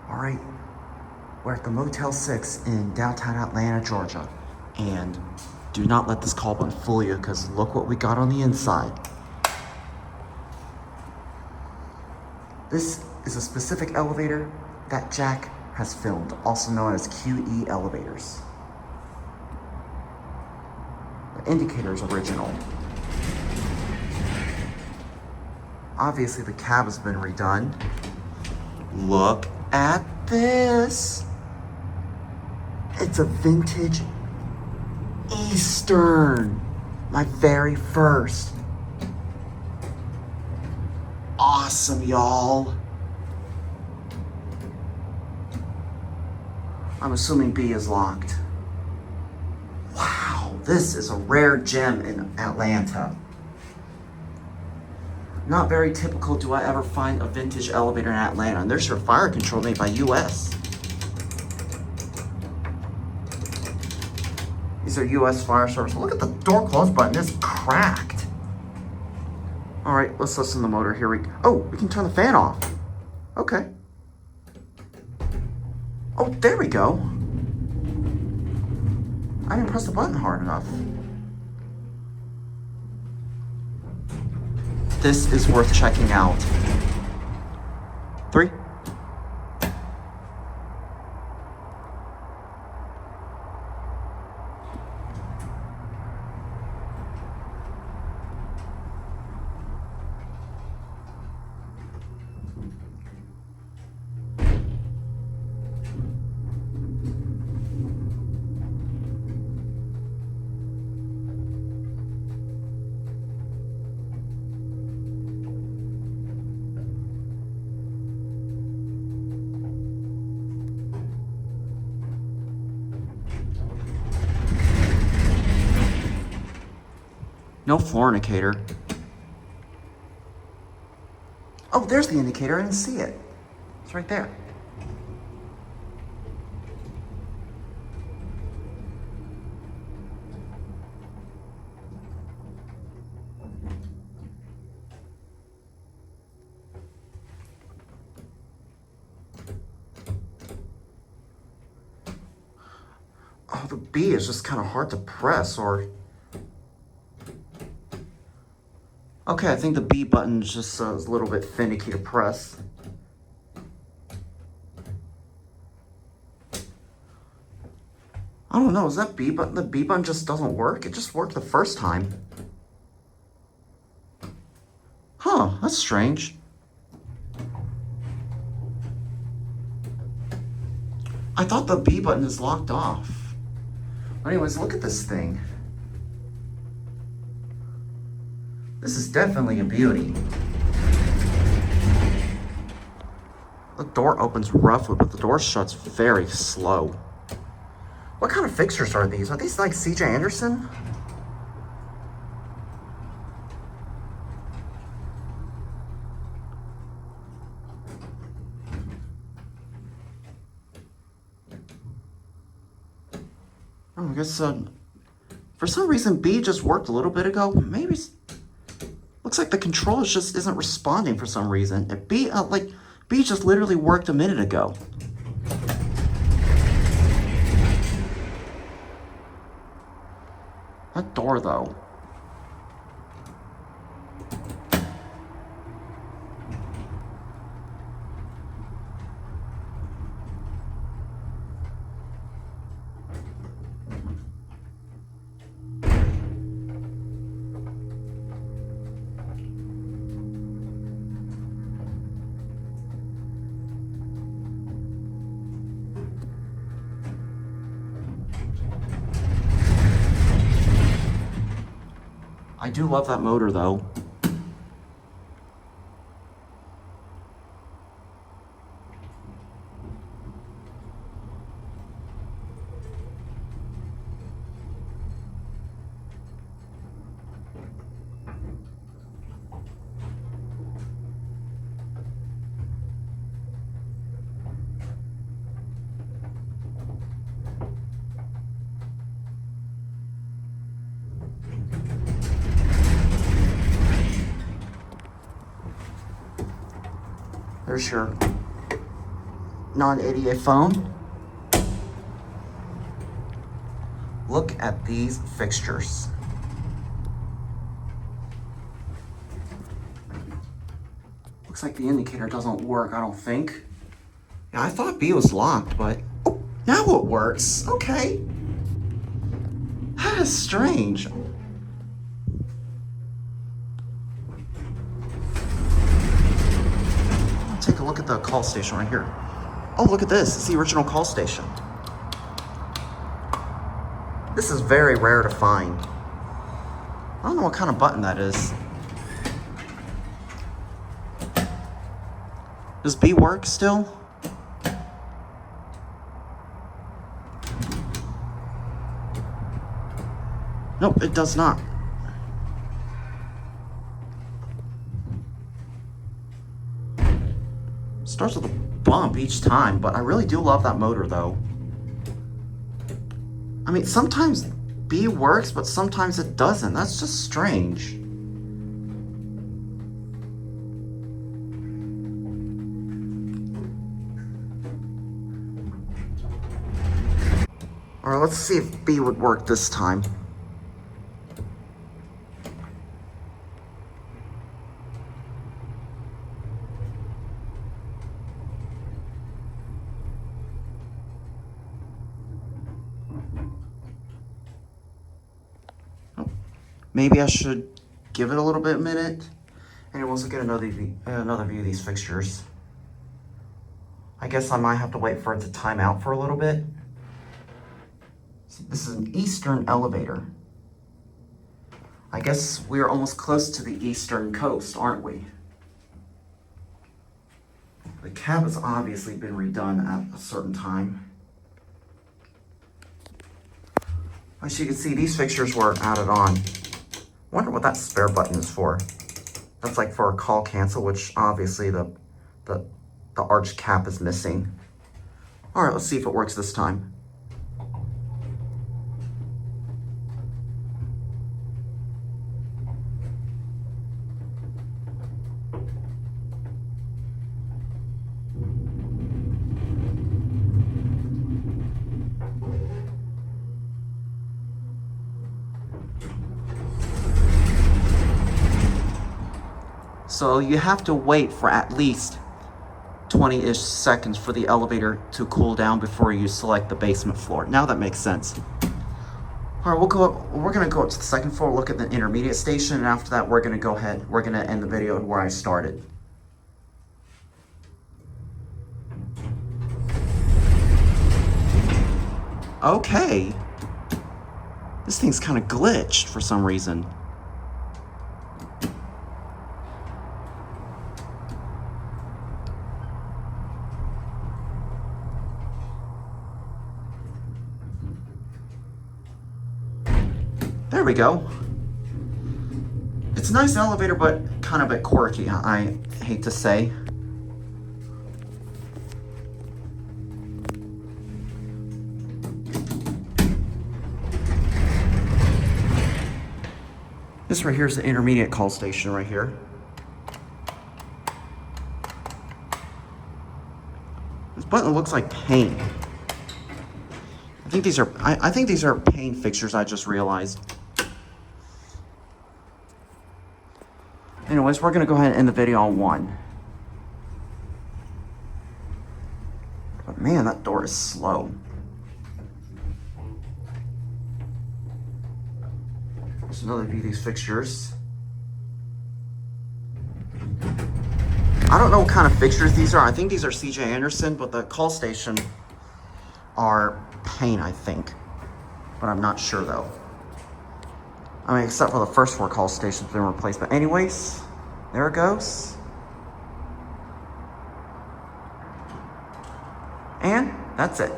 All right, we're at the Motel 6 in downtown Atlanta, Georgia. And do not let this call button fool you, because look what we got on the inside. This is a specific elevator that Jack has filmed, also known as QE elevators. The indicator is original. Obviously, the cab has been redone. Look at this. It's a vintage Eastern. My very first. Awesome, y'all. I'm assuming B is locked. Wow, this is a rare gem in Atlanta. Not very typical do I ever find a vintage elevator in Atlanta. And there's your fire control made by US. These are US Fire Service. Look at the door close button, it's cracked. All right, let's listen to the motor. Here we go. Oh, we can turn the fan off. Okay. Oh, there we go. I didn't press the button hard enough. This is worth checking out. 3. No fornicator. Oh, there's the indicator. I didn't see it. It's right there. Oh, the B is just kind of hard to press, or... Okay, I think the B button is just a little bit finicky to press. I don't know, is that B button? The B button just doesn't work? It just worked the first time. Huh, that's strange. I thought the B button is locked off. Anyways, look at this thing. This is definitely a beauty. The door opens roughly, but the door shuts very slow. What kind of fixtures are these? Are these like C.J. Anderson? Oh, I guess for some reason B just worked a little bit ago. Maybe looks like the controller just isn't responding for some reason. B just literally worked a minute ago. That door though. I do love that motor though. There's your non-idiot phone. Look at these fixtures. Looks like the indicator doesn't work, I don't think. Yeah, I thought B was locked, but oh, now it works. Okay. That is strange. Take a look at the call station right here. Oh, look at this. It's the original call station. This is very rare to find. I don't know what kind of button that is. Does B work still? Nope, it does not. Starts with a bump each time, but I really do love that motor though. I mean, sometimes B works, but sometimes it doesn't. That's just strange. All right, let's see if B would work this time. Maybe I should give it a little bit of a minute. And we'll get another view of these fixtures. I guess I might have to wait for it to time out for a little bit. This is an eastern elevator. I guess we're almost close to the eastern coast, aren't we? The cab has obviously been redone at a certain time. As you can see, these fixtures were added on. Wonder what that spare button is for. That's like for a call cancel, which obviously the arch cap is missing. All right, let's see if it works this time. So you have to wait for at least 20-ish seconds for the elevator to cool down before you select the basement floor. Now that makes sense. All right, we're gonna go up to the second floor, look at the intermediate station, and after that, we're gonna end the video where I started. Okay. This thing's kind of glitched for some reason. There we go. It's a nice elevator, but kind of a bit quirky, I hate to say. This right here is the intermediate call station right here. This button looks like paint. I think these are paint fixtures, I just realized. Anyways, we're gonna go ahead and end the video on 1. But man, that door is slow. There's another view of these fixtures. I don't know what kind of fixtures these are. I think these are C.J. Anderson, but the call station are paint, I think. But I'm not sure though. I mean, except for the first 4 call stations been replaced. But anyways, there it goes. And that's it.